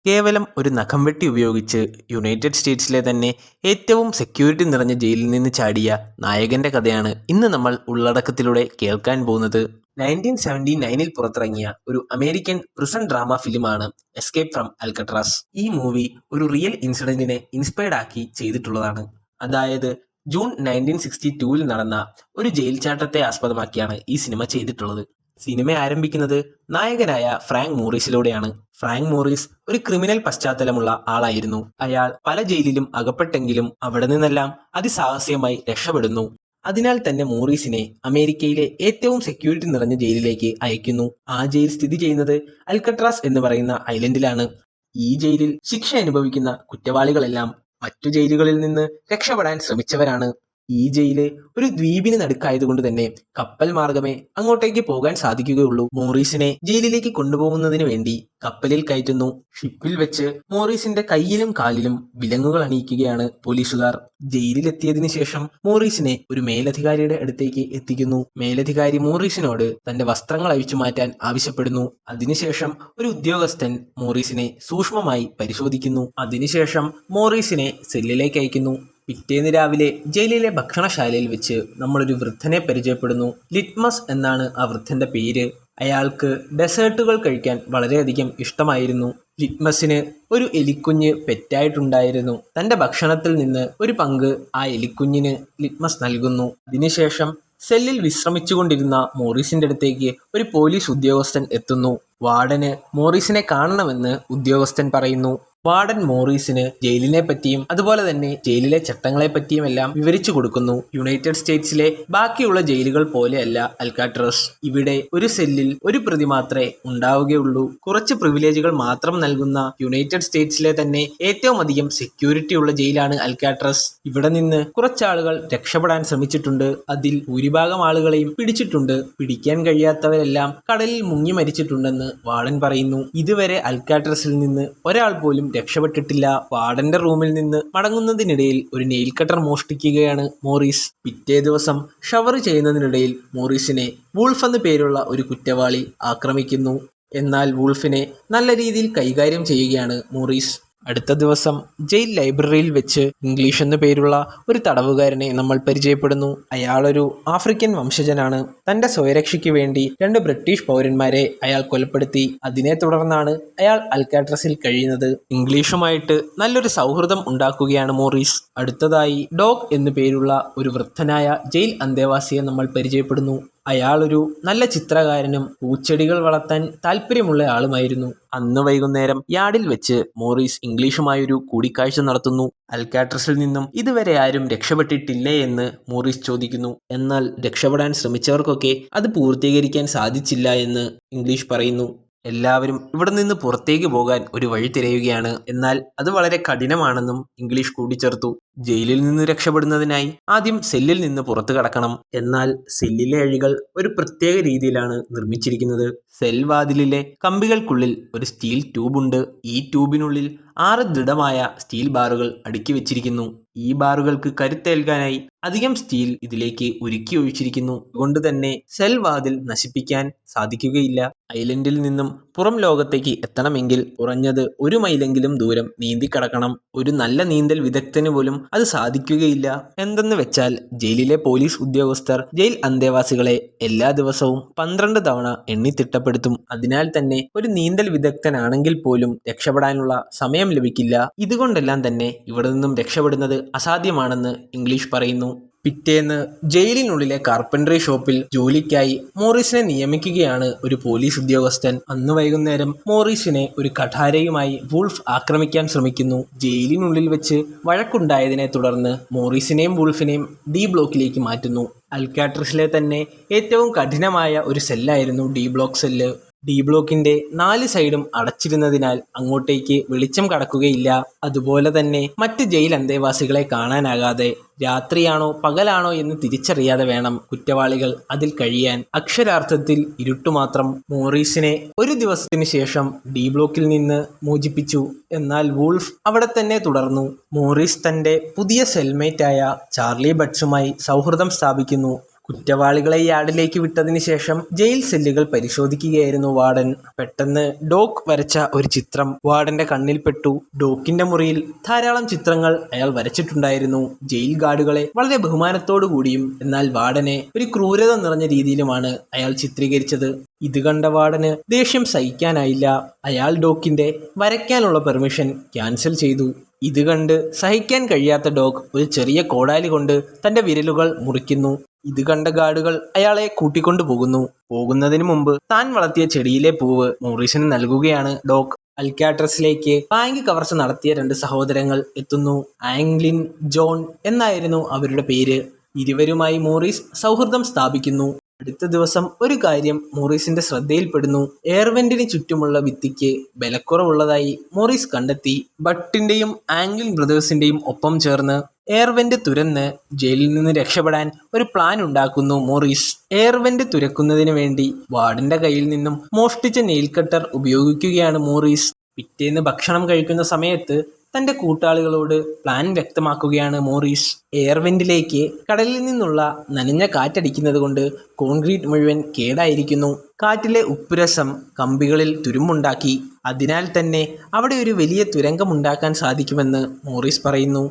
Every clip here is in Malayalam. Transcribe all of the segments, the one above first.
കേവലം ഒരു നഖം വെട്ടി ഉപയോഗിച്ച് യുണൈറ്റഡ് സ്റ്റേറ്റ്സിലെ തന്നെ ഏറ്റവും സെക്യൂരിറ്റി നിറഞ്ഞ ജയിലിൽ നിന്ന് ചാടിയ നായകന്റെ കഥയാണ് ഇന്ന് നമ്മൾ ഉള്ളടക്കത്തിലൂടെ കേൾക്കാൻ പോകുന്നത്. 1979 പുറത്തിറങ്ങിയ ഒരു അമേരിക്കൻ പ്രിസൺ ഡ്രാമ ഫിലിമാണ് എസ്കേപ്പ് ഫ്രം അൽക്കട്രാസ്. ഈ മൂവി ഒരു റിയൽ ഇൻസിഡന്റിനെ ഇൻസ്പയർഡ് ആക്കി ചെയ്തിട്ടുള്ളതാണ്. അതായത് ജൂൺ 1962 നടന്ന ഒരു ജയിൽ ചാട്ടത്തെ ആസ്പദമാക്കിയാണ് ഈ സിനിമ ചെയ്തിട്ടുള്ളത്. സിനിമ ആരംഭിക്കുന്നത് നായകനായ ഫ്രാങ്ക് മോറിസിലൂടെയാണ്. ഫ്രാങ്ക് മോറിസ് ഒരു ക്രിമിനൽ പശ്ചാത്തലമുള്ള ആളായിരുന്നു. അയാൾ പല ജയിലിലും അകപ്പെട്ടെങ്കിലും അവിടെ നിന്നെല്ലാം അതിസാഹസികമായി രക്ഷപ്പെടുന്നു. അതിനാൽ തന്നെ മോറിസിനെ അമേരിക്കയിലെ ഏറ്റവും സെക്യൂരിറ്റി നിറഞ്ഞ ജയിലിലേക്ക് അയക്കുന്നു. ആ ജയിൽ സ്ഥിതി ചെയ്യുന്നത് അൽക്കട്രാസ് എന്ന് പറയുന്ന ഐലൻഡിലാണ്. ഈ ജയിലിൽ ശിക്ഷ അനുഭവിക്കുന്ന കുറ്റവാളികളെല്ലാം മറ്റു ജയിലുകളിൽ നിന്ന് രക്ഷപ്പെടാൻ ശ്രമിച്ചവരാണ്. ഈ ജയില് ഒരു ദ്വീപിന് നടുക്കായതുകൊണ്ട് തന്നെ കപ്പൽ മാർഗമേ അങ്ങോട്ടേക്ക് പോകാൻ സാധിക്കുകയുള്ളൂ. മോറിസിനെ ജയിലിലേക്ക് കൊണ്ടുപോകുന്നതിന് വേണ്ടി കപ്പലിൽ കയറ്റുന്നു. ഷിപ്പിൽ വെച്ച് മോറിസിന്റെ കയ്യിലും കാലിലും വിലങ്ങുകൾ അണിയിക്കുകയാണ് പോലീസുകാർ. ജയിലിലെത്തിയതിനു ശേഷം മോറിസിനെ ഒരു മേലധികാരിയുടെ അടുത്തേക്ക് എത്തിക്കുന്നു. മേലധികാരി മോറിസിനോട് തന്റെ വസ്ത്രങ്ങൾ അഴിച്ചു മാറ്റാൻ ആവശ്യപ്പെടുന്നു. അതിനുശേഷം ഒരു ഉദ്യോഗസ്ഥൻ മോറിസിനെ സൂക്ഷ്മമായി പരിശോധിക്കുന്നു. അതിനുശേഷം മോറിസിനെ സെല്ലിലേക്ക് അയക്കുന്നു. പിറ്റേന്ന് രാവിലെ ജയിലിലെ ഭക്ഷണശാലയിൽ വെച്ച് നമ്മളൊരു വൃദ്ധനെ പരിചയപ്പെടുന്നു. ലിറ്റ്മസ് എന്നാണ് ആ വൃദ്ധന്റെ പേര്. അയാൾക്ക് ഡെസേർട്ടുകൾ കഴിക്കാൻ വളരെയധികം ഇഷ്ടമായിരുന്നു. ലിറ്റ്മസിന് ഒരു എലിക്കുഞ്ഞ് പെറ്റായിട്ടുണ്ടായിരുന്നു. തന്റെ ഭക്ഷണത്തിൽ നിന്ന് ഒരു പങ്ക് ആ എലിക്കുഞ്ഞിന് ലിറ്റ്മസ് നൽകുന്നു. അതിനുശേഷം സെല്ലിൽ വിശ്രമിച്ചുകൊണ്ടിരുന്ന മോറിസിന്റെ അടുത്തേക്ക് ഒരു പോലീസ് ഉദ്യോഗസ്ഥൻ എത്തുന്നു. വാർഡന് മോറിസിനെ കാണണമെന്ന് ഉദ്യോഗസ്ഥൻ പറയുന്നു. വാർഡൻ മോറിസിന് ജയിലിനെ പറ്റിയും അതുപോലെ തന്നെ ജയിലിലെ ചട്ടങ്ങളെ പറ്റിയും എല്ലാം വിവരിച്ചു കൊടുക്കുന്നു. യുണൈറ്റഡ് സ്റ്റേറ്റ്സിലെ ബാക്കിയുള്ള ജയിലുകൾ പോലെയല്ല അൽക്കാട്രാസ്. ഇവിടെ ഒരു സെല്ലിൽ ഒരു പ്രതി മാത്രമേ ഉണ്ടാവുകയുള്ളൂ. കുറച്ച് പ്രിവിലേജുകൾ മാത്രം നൽകുന്ന യുണൈറ്റഡ് സ്റ്റേറ്റ്സിലെ തന്നെ ഏറ്റവും അധികം സെക്യൂരിറ്റി ഉള്ള ജയിലാണ് അൽക്കാട്രാസ്. ഇവിടെ നിന്ന് കുറച്ചാളുകൾ രക്ഷപ്പെടാൻ ശ്രമിച്ചിട്ടുണ്ട്. അതിൽ ഭൂരിഭാഗം ആളുകളെയും പിടിച്ചിട്ടുണ്ട്. പിടിക്കാൻ കഴിയാത്തവരെല്ലാം കടലിൽ മുങ്ങി മരിച്ചിട്ടുണ്ടെന്ന് വാർഡൻ പറയുന്നു. ഇതുവരെ അൽക്കാട്രാസിൽ നിന്ന് ഒരാൾ പോലും രക്ഷപ്പെട്ടിട്ടില്ല. വാർഡന്റെ റൂമിൽ നിന്ന് മടങ്ങുന്നതിനിടയിൽ ഒരു നെയിൽ കട്ടർ മോഷ്ടിക്കുകയാണ് മോറിസ്. പിറ്റേ ദിവസം ഷവർ ചെയ്യുന്നതിനിടയിൽ മോറിസിനെ വൂൾഫ് എന്ന് പേരുള്ള ഒരു കുറ്റവാളി ആക്രമിക്കുന്നു. എന്നാൽ വൂൾഫിനെ നല്ല രീതിയിൽ കൈകാര്യം ചെയ്യുകയാണ് മോറിസ്. അടുത്ത ദിവസം ജയിൽ ലൈബ്രറിയിൽ വെച്ച് ഇംഗ്ലീഷ് എന്നു പേരുള്ള ഒരു തടവുകാരനെ നമ്മൾ പരിചയപ്പെടുന്നു. അയാളൊരു ആഫ്രിക്കൻ വംശജനാണ്. തന്റെ സ്വയരക്ഷയ്ക്ക് വേണ്ടി 2 ബ്രിട്ടീഷ് പൗരന്മാരെ അയാൾ കൊലപ്പെടുത്തി. അതിനെ തുടർന്നാണ് അയാൾ അൽക്കാട്രാസിൽ കഴിയുന്നത്. ഇംഗ്ലീഷുമായിട്ട് നല്ലൊരു സൗഹൃദം ഉണ്ടാക്കുകയാണ് മോറിസ്. അടുത്തതായി ഡോഗ് എന്നു പേരുള്ള ഒരു വൃദ്ധനായ ജയിൽ അന്തേവാസിയെ നമ്മൾ പരിചയപ്പെടുന്നു. അയാളൊരു നല്ല ചിത്രകാരനും പൂച്ചെടികൾ വളർത്താൻ താല്പര്യമുള്ള ആളുമായിരുന്നു. അന്ന് വൈകുന്നേരം യാർഡിൽ വെച്ച് മോറിസ് ഇംഗ്ലീഷുമായൊരു കൂടിക്കാഴ്ച നടത്തുന്നു. അൽക്കാട്രാസിൽ നിന്നും ഇതുവരെ ആരും രക്ഷപ്പെട്ടിട്ടില്ലേ എന്ന് മോറിസ് ചോദിക്കുന്നു. എന്നാൽ രക്ഷപ്പെടാൻ ശ്രമിച്ചവർക്കൊക്കെ അത് പൂർത്തീകരിക്കാൻ സാധിച്ചില്ല എന്ന് ഇംഗ്ലീഷ് പറയുന്നു. എല്ലാവരും ഇവിടെ നിന്ന് പുറത്തേക്ക് പോകാൻ ഒരു വഴി തിരയുകയാണ്. എന്നാൽ അത് വളരെ കഠിനമാണെന്നും ഇംഗ്ലീഷ് കൂട്ടിച്ചേർത്തു. ജയിലിൽ നിന്ന് രക്ഷപ്പെടുന്നതിനായി ആദ്യം സെല്ലിൽ നിന്ന് പുറത്തു കടക്കണം. എന്നാൽ സെല്ലിലെ അഴികൾ ഒരു പ്രത്യേക രീതിയിലാണ് നിർമ്മിച്ചിരിക്കുന്നത്. സെൽ വാതിലിലെ കമ്പികൾക്കുള്ളിൽ ഒരു സ്റ്റീൽ ട്യൂബുണ്ട്. ഈ ട്യൂബിനുള്ളിൽ 6 ദൃഢമായ സ്റ്റീൽ ബാറുകൾ അടുക്കി വെച്ചിരിക്കുന്നു. ഈ ബാറുകൾക്ക് കരുത്തേൽക്കാനായി അധികം സ്റ്റീൽ ഇതിലേക്ക് ഉരുക്കി ഒഴിച്ചിരിക്കുന്നു. അതുകൊണ്ട് തന്നെ സെൽ വാതിൽ നശിപ്പിക്കാൻ സാധിക്കുകയില്ല. ഐലൻഡിൽ നിന്നും പുറം ലോകത്തേക്ക് എത്തണമെങ്കിൽ കുറഞ്ഞത് 1 മൈലെങ്കിലും ദൂരം നീന്തിക്കടക്കണം. ഒരു നല്ല നീന്തൽ വിദഗ്ധന് പോലും അത് സാധിക്കുകയില്ല. എന്തെന്ന് വെച്ചാൽ ജയിലിലെ പോലീസ് ഉദ്യോഗസ്ഥർ ജയിൽ അന്തേവാസികളെ എല്ലാ ദിവസവും 12 തവണ എണ്ണിത്തിട്ടപ്പെടുത്തും. അതിനാൽ തന്നെ ഒരു നീന്തൽ വിദഗ്ധനാണെങ്കിൽ പോലും രക്ഷപ്പെടാനുള്ള സമയം ലഭിക്കില്ല. ഇതുകൊണ്ടെല്ലാം തന്നെ ഇവിടെ നിന്നും രക്ഷപ്പെടുന്നത് അസാധ്യമാണെന്ന് ഇംഗ്ലീഷ് പറയുന്നു. പിറ്റേന്ന് ജയിലിനുള്ളിലെ കാർപ്പൻട്രി ഷോപ്പിൽ ജോലിക്കായി മോറിസിനെ നിയമിക്കുകയാണ് ഒരു പോലീസ് ഉദ്യോഗസ്ഥൻ. അന്ന് വൈകുന്നേരം മോറിസിനെ ഒരു കഠാരയുമായി വൂൾഫ് ആക്രമിക്കാൻ ശ്രമിക്കുന്നു. ജയിലിനുള്ളിൽ വെച്ച് വഴക്കുണ്ടായതിനെ തുടർന്ന് മോറിസിനെയും വൂൾഫിനെയും ഡി ബ്ലോക്കിലേക്ക് മാറ്റുന്നു. അൽക്കാട്രാസിലെ തന്നെ ഏറ്റവും കഠിനമായ ഒരു സെല്ലായിരുന്നു ഡി ബ്ലോക്ക് സെല്ല്. ഡി ബ്ലോക്കിന്റെ 4 സൈഡും അടച്ചിരുന്നതിനാൽ അങ്ങോട്ടേക്ക് വെളിച്ചം കടക്കുകയില്ല. അതുപോലെ തന്നെ മറ്റ് ജയിൽ അന്തേവാസികളെ കാണാനാകാതെ രാത്രിയാണോ പകലാണോ എന്ന് തിരിച്ചറിയാതെ വേണം കുറ്റവാളികൾ അതിൽ കഴിയാൻ. അക്ഷരാർത്ഥത്തിൽ ഇരുട്ടുമാത്രം. മോറിസിനെ ഒരു ദിവസത്തിന് ശേഷം ഡി ബ്ലോക്കിൽ നിന്ന് മോചിപ്പിച്ചു. എന്നാൽ വൂൾഫ് അവിടെ തന്നെ തുടർന്നു. മോറിസ് തന്റെ പുതിയ സെൽമേറ്റായ ചാർലി ബട്ട്സുമായി സൗഹൃദം സ്ഥാപിക്കുന്നു. കുറ്റവാളികളെ യാർഡിലേക്ക് വിട്ടതിന് ശേഷം ജയിൽ സെല്ലുകൾ പരിശോധിക്കുകയായിരുന്നു വാർഡൻ. പെട്ടെന്ന് ഡോക് വരച്ച ഒരു ചിത്രം വാർഡന്റെ കണ്ണിൽപ്പെട്ടു. ഡോക്കിന്റെ മുറിയിൽ ധാരാളം ചിത്രങ്ങൾ അയാൾ വരച്ചിട്ടുണ്ടായിരുന്നു. ജയിൽ ഗാർഡുകളെ വളരെ ബഹുമാനത്തോടു കൂടിയും എന്നാൽ വാർഡനെ ഒരു ക്രൂരത നിറഞ്ഞ രീതിയിലുമാണ് അയാൾ ചിത്രീകരിച്ചത്. ഇത് കണ്ട വാർഡന് ദേഷ്യം സഹിക്കാനായില്ല. അയാൾ ഡോക്കിന്റെ വരയ്ക്കാനുള്ള പെർമിഷൻ ക്യാൻസൽ ചെയ്തു. ഇത് കണ്ട് സഹിക്കാൻ കഴിയാത്ത ഡോഗ് ഒരു ചെറിയ കോടാലി കൊണ്ട് തന്റെ വിരലുകൾ മുറിക്കുന്നു. ഇത് കണ്ട ഗാർഡുകൾ അയാളെ കൂട്ടിക്കൊണ്ടു പോകുന്നതിന് മുമ്പ് താൻ വളർത്തിയ ചെടിയിലെ പൂവ് മോറിസിന് നൽകുകയാണ് ഡോഗ്. അൽക്കാട്രസിലേക്ക് ബാങ്ക് കവർച്ച നടത്തിയ 2 സഹോദരങ്ങൾ എത്തുന്നു. ആംഗ്ലിൻ, ജോൺ എന്നായിരുന്നു അവരുടെ പേര്. ഇരുവരുമായി മോറിസ് സൗഹൃദം സ്ഥാപിക്കുന്നു. അടുത്ത ദിവസം ഒരു കാര്യം മോറിസിന്റെ ശ്രദ്ധയിൽപ്പെടുന്നു. എയർവെന്റിന് ചുറ്റുമുള്ള ഭിത്തിക്ക് ബലക്കുറവുള്ളതായി മോറിസ് കണ്ടെത്തി. ബട്ടിന്റെയും ആംഗ്ലിൻ ബ്രദേഴ്സിന്റെയും ഒപ്പം ചേർന്ന് എയർവെന്റ് തുരന്ന് ജയിലിൽ നിന്ന് രക്ഷപ്പെടാൻ ഒരു പ്ലാൻ ഉണ്ടാക്കുന്നു മോറിസ്. എയർവെന്റ് തുരക്കുന്നതിന് വേണ്ടി വാർഡന്റെ കയ്യിൽ നിന്നും മോഷ്ടിച്ച നെയിൽ കട്ടർ ഉപയോഗിക്കുകയാണ് മോറിസ്. പിറ്റേന്ന് ഭക്ഷണം കഴിക്കുന്ന സമയത്ത് തന്റെ കൂട്ടാളികളോട് പ്ലാൻ വ്യക്തമാക്കുകയാണ് മോറിസ്. എയർവെന്റിലേക്ക് കടലിൽ നിന്നുള്ള നനഞ്ഞ കാറ്റടിക്കുന്നത് കൊണ്ട് കോൺക്രീറ്റ് മുഴുവൻ കേടായിരിക്കുന്നു. കാറ്റിലെ ഉപ്പുരസം കമ്പികളിൽ തുരുമ്പുണ്ടാക്കി. അതിനാൽ തന്നെ അവിടെ ഒരു വലിയ തുരങ്കമുണ്ടാക്കാൻ സാധിക്കുമെന്ന് മോറിസ് പറയുന്നു.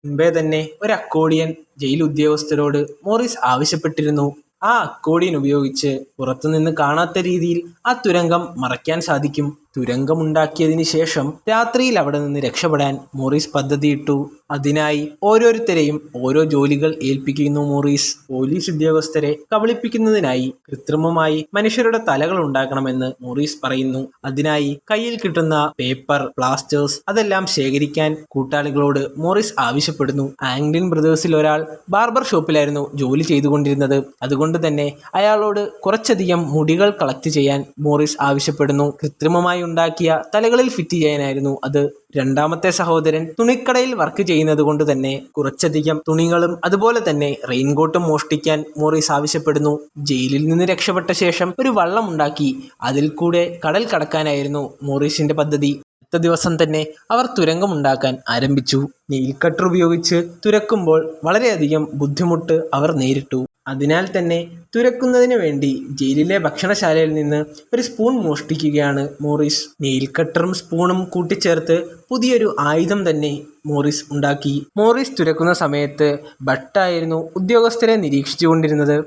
മുമ്പേ തന്നെ ഒരു അക്കോർഡിയൻ ജയിൽ ഉദ്യോഗസ്ഥരോട് മോറിസ് ആവശ്യപ്പെട്ടിരുന്നു. ആ അക്കോർഡിയൻ ഉപയോഗിച്ച് പുറത്തുനിന്ന് കാണാത്ത രീതിയിൽ ആ തുരങ്കം മറയ്ക്കാൻ സാധിക്കും. തുരങ്കമുണ്ടാക്കിയതിന് ശേഷം രാത്രിയിൽ അവിടെ നിന്ന് രക്ഷപ്പെടാൻ മോറിസ് പദ്ധതിയിട്ടു. അതിനായി ഓരോരുത്തരെയും ഓരോ ജോലികൾ ഏൽപ്പിക്കുന്നു മോറിസ്. പോലീസ് ഉദ്യോഗസ്ഥരെ കബളിപ്പിക്കുന്നതിനായി കൃത്രിമമായി മനുഷ്യരുടെ തലകൾ ഉണ്ടാക്കണമെന്ന് മോറിസ് പറയുന്നു. അതിനായി കയ്യിൽ കിട്ടുന്ന പേപ്പർ, പ്ലാസ്റ്റേഴ്സ് അതെല്ലാം ശേഖരിക്കാൻ കൂട്ടാളികളോട് മോറിസ് ആവശ്യപ്പെടുന്നു. ആംഗ്ലിൻ ബ്രദേഴ്സിൽ ഒരാൾ ബാർബർ ഷോപ്പിലായിരുന്നു ജോലി ചെയ്തുകൊണ്ടിരുന്നത്. അതുകൊണ്ട് തന്നെ അയാളോട് കുറച്ചധികം മുടികൾ കളക്ട് ചെയ്യാൻ മോറിസ് ആവശ്യപ്പെടുന്നു. കൃത്രിമമായി ഉണ്ടാക്കിയ തലകളിൽ ഫിറ്റ് ചെയ്യാനായിരുന്നു അത്. രണ്ടാമത്തെ സഹോദരൻ തുണിക്കടയിൽ വർക്ക് ചെയ്യുന്നത് കൊണ്ട് തന്നെ കുറച്ചധികം തുണികളും അതുപോലെ തന്നെ റെയിൻകോട്ടും മോഷ്ടിക്കാൻ മോറിസ് ആവശ്യപ്പെടുന്നു. ജയിലിൽ നിന്ന് രക്ഷപ്പെട്ട ശേഷം ഒരു വള്ളം ഉണ്ടാക്കി അതിൽ കൂടെ കടൽ കടക്കാനായിരുന്നു മോറിസിന്റെ പദ്ധതി. അടുത്ത ദിവസം തന്നെ അവർ തുരങ്കമുണ്ടാക്കാൻ ആരംഭിച്ചു. നെയിൽ കട്ടർ ഉപയോഗിച്ച് തുരക്കുമ്പോൾ വളരെയധികം ബുദ്ധിമുട്ട് അവർ നേരിട്ടു. അതിനാൽ തന്നെ തുരക്കുന്നതിന് വേണ്ടി ജയിലിലെ ഭക്ഷണശാലയിൽ നിന്ന് ഒരു സ്പൂൺ മോഷ്ടിക്കുകയാണ് മോറിസ്. നെയിൽ കട്ടറും സ്പൂണും കൂട്ടിച്ചേർത്ത് പുതിയൊരു ആയുധം തന്നെ മോറിസ് ഉണ്ടാക്കി. മോറിസ് തുരക്കുന്ന സമയത്ത് ബട്ടായിരുന്നു ഉദ്യോഗസ്ഥരെ നിരീക്ഷിച്ചുകൊണ്ടിരുന്നത്.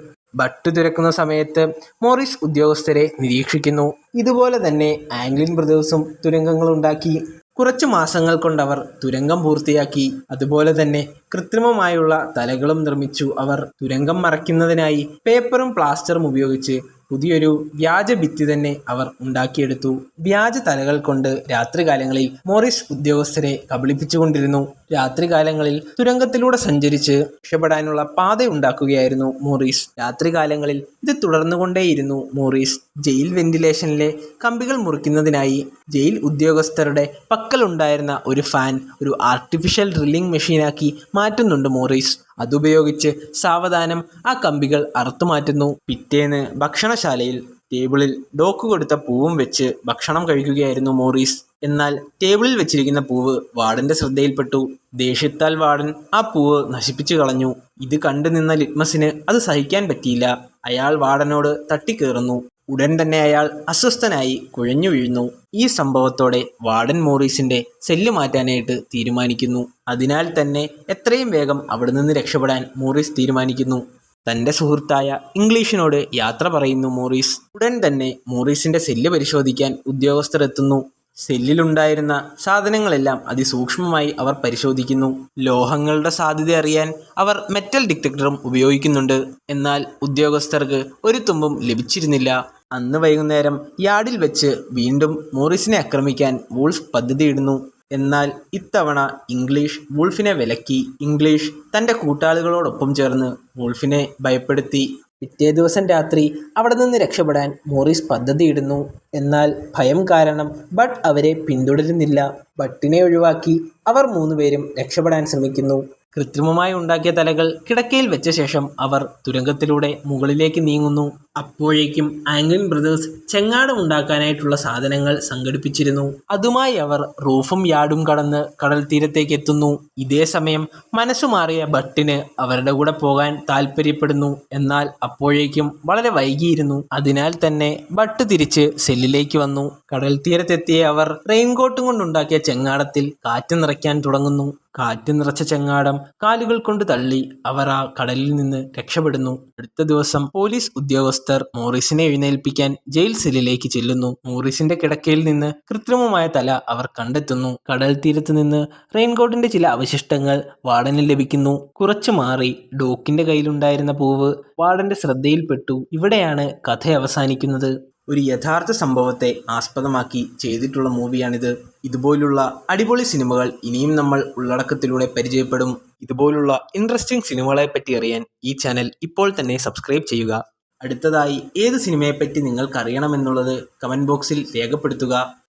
ബട്ട് തുരക്കുന്ന സമയത്ത് മോറിസ് ഉദ്യോഗസ്ഥരെ നിരീക്ഷിക്കുന്നു. ഇതുപോലെ തന്നെ ആംഗ്ലിൻ ബ്രദേഴ്സും തുരങ്കങ്ങളുണ്ടാക്കി. കുറച്ചു മാസങ്ങൾ കൊണ്ടവർ തുരങ്കം പൂർത്തിയാക്കി. അതുപോലെ തന്നെ കൃത്രിമമായുള്ള തലകളും നിർമ്മിച്ചു. അവർ തുരങ്കം മറയ്ക്കുന്നതിനായി പേപ്പറും പ്ലാസ്റ്ററും ഉപയോഗിച്ച് പുതിയൊരു വ്യാജ ഭിത്തി തന്നെ അവർ ഉണ്ടാക്കിയെടുത്തു. വ്യാജ തലകൾ കൊണ്ട് രാത്രികാലങ്ങളിൽ മോറിസ് ഉദ്യോഗസ്ഥരെ കബളിപ്പിച്ചുകൊണ്ടിരുന്നു. രാത്രികാലങ്ങളിൽ തുരങ്കത്തിലൂടെ സഞ്ചരിച്ച് രക്ഷപ്പെടാനുള്ള പാത ഉണ്ടാക്കുകയായിരുന്നു മോറിസ്. രാത്രികാലങ്ങളിൽ ഇത് തുടർന്നുകൊണ്ടേയിരുന്നു മോറിസ്. ജയിൽ വെന്റിലേഷനിലെ കമ്പികൾ മുറിക്കുന്നതിനായി ജയിൽ ഉദ്യോഗസ്ഥരുടെ പക്കലുണ്ടായിരുന്ന ഒരു ഫാൻ ഒരു ആർട്ടിഫിഷ്യൽ ഡ്രില്ലിംഗ് മെഷീനാക്കി മാറ്റുന്നുണ്ട് മോറിസ്. അതുപയോഗിച്ച് സാവധാനം ആ കമ്പികൾ അറുത്തുമാറ്റുന്നു. പിറ്റേന്ന് ഭക്ഷണശാലയിൽ ടേബിളിൽ ഡോക്ക് കൊടുത്ത പൂവും വെച്ച് ഭക്ഷണം കഴിക്കുകയായിരുന്നു മോറിസ്. എന്നാൽ ടേബിളിൽ വെച്ചിരിക്കുന്ന പൂവ് വാർഡന്റെ ശ്രദ്ധയിൽപ്പെട്ടു. ദേഷ്യത്താൽ വാർഡൻ ആ പൂവ് നശിപ്പിച്ചു കളഞ്ഞു. ഇത് കണ്ടു നിന്ന ലിറ്റ്മസിന് അത് സഹിക്കാൻ പറ്റിയില്ല. അയാൾ വാർഡനോട് തട്ടിക്കേറുന്നു. ഉടൻ തന്നെ അയാൾ അസ്വസ്ഥനായി കുഴഞ്ഞു വീഴുന്നു. ഈ സംഭവത്തോടെ വാർഡൻ മോറിസിന്റെ സെല്ല് മാറ്റാനായിട്ട് തീരുമാനിക്കുന്നു. അതിനാൽ തന്നെ എത്രയും വേഗം അവിടെ നിന്ന് രക്ഷപ്പെടാൻ മോറിസ് തീരുമാനിക്കുന്നു. തന്റെ സുഹൃത്തായ ഇംഗ്ലീഷിനോട് യാത്ര പറയുന്നു മോറിസ്. ഉടൻ തന്നെ മോറിസിന്റെ സെല്ല് പരിശോധിക്കാൻ ഉദ്യോഗസ്ഥർ എത്തുന്നു. സെല്ലിലുണ്ടായിരുന്ന സാധനങ്ങളെല്ലാം അതിസൂക്ഷ്മമായി അവർ പരിശോധിക്കുന്നു. ലോഹങ്ങളുടെ സാധ്യത അറിയാൻ അവർ മെറ്റൽ ഡിറ്റക്ടറും ഉപയോഗിക്കുന്നുണ്ട്. എന്നാൽ ഉദ്യോഗസ്ഥർക്ക് ഒരു തുമ്പും ലഭിച്ചിരുന്നില്ല. അന്ന് വൈകുന്നേരം യാർഡിൽ വെച്ച് വീണ്ടും മോറിസിനെ ആക്രമിക്കാൻ വൂൾഫ് പദ്ധതിയിടുന്നു. എന്നാൽ ഇത്തവണ ഇംഗ്ലീഷ് വൂൾഫിനെ വിലക്കി. ഇംഗ്ലീഷ് തൻ്റെ കൂട്ടാളികളോടൊപ്പം ചേർന്ന് വൂൾഫിനെ ഭയപ്പെടുത്തി. പിറ്റേ ദിവസം രാത്രി അവിടെ നിന്ന് രക്ഷപ്പെടാൻ മോറിസ് പദ്ധതിയിടുന്നു. എന്നാൽ ഭയം കാരണം ബട്ട് അവരെ പിന്തുടരുന്നില്ല. ബട്ടിനെ ഒഴിവാക്കി അവർ 3 പേരും രക്ഷപ്പെടാൻ ശ്രമിക്കുന്നു. കൃത്രിമമായി ഉണ്ടാക്കിയ തലകൾ കിടക്കയിൽ വെച്ച ശേഷം അവർ തുരങ്കത്തിലൂടെ മുകളിലേക്ക് നീങ്ങുന്നു. അപ്പോഴേക്കും ആംഗ്ലിൻ ബ്രദേഴ്സ് ചെങ്ങാടം ഉണ്ടാക്കാനായിട്ടുള്ള സാധനങ്ങൾ സംഘടിപ്പിച്ചിരുന്നു. അതുമായി അവർ റൂഫും യാർഡും കടന്ന് കടൽ തീരത്തേക്ക് എത്തുന്നു. ഇതേ സമയം മനസ്സുമാറിയ ബട്ടിന് അവരുടെ കൂടെ പോകാൻ താല്പര്യപ്പെടുന്നു. എന്നാൽ അപ്പോഴേക്കും വളരെ വൈകിയിരുന്നു. അതിനാൽ തന്നെ ബട്ട് തിരിച്ച് സെല്ലിലേക്ക് വന്നു. കടൽ തീരത്തെത്തിയ അവർ റെയിൻകോട്ടും കൊണ്ടുണ്ടാക്കിയ ചെങ്ങാടത്തിൽ കാറ്റ് നിറയ്ക്കാൻ തുടങ്ങുന്നു. കാറ്റ് നിറച്ച ചെങ്ങാടം കാലുകൾ കൊണ്ട് തള്ളി അവർ ആ കടലിൽ നിന്ന് രക്ഷപ്പെടുന്നു. അടുത്ത ദിവസം പോലീസ് ഉദ്യോഗസ്ഥർ മോറിസിനെ എഴുന്നേൽപ്പിക്കാൻ ജയിൽ സെല്ലിലേക്ക് ചെല്ലുന്നു. മോറിസിന്റെ കിടക്കയിൽ നിന്ന് കൃത്രിമമായ തല അവർ കണ്ടെത്തുന്നു. കടൽ തീരത്ത് നിന്ന് റെയിൻകോട്ടിന്റെ ചില അവശിഷ്ടങ്ങൾ വാർഡന് ലഭിക്കുന്നു. കുറച്ചു മാറി ഡോക്കിന്റെ കയ്യിലുണ്ടായിരുന്ന പൂവ് വാർഡന്റെ ശ്രദ്ധയിൽപ്പെട്ടു. ഇവിടെയാണ് കഥ അവസാനിക്കുന്നത്. ഒരു യഥാർത്ഥ സംഭവത്തെ ആസ്പദമാക്കി ചെയ്തിട്ടുള്ള മൂവിയാണിത്. ഇതുപോലുള്ള അടിപൊളി സിനിമകൾ ഇനിയും നമ്മൾ ഉള്ളടക്കത്തിലൂടെ പരിചയപ്പെടും. ഇതുപോലുള്ള ഇൻട്രസ്റ്റിംഗ് സിനിമകളെപ്പറ്റി അറിയാൻ ഈ ചാനൽ ഇപ്പോൾ തന്നെ സബ്സ്ക്രൈബ് ചെയ്യുക. അടുത്തതായി ഏത് സിനിമയെപ്പറ്റി നിങ്ങൾക്കറിയണമെന്നുള്ളത് കമൻറ്റ് ബോക്സിൽ രേഖപ്പെടുത്തുക.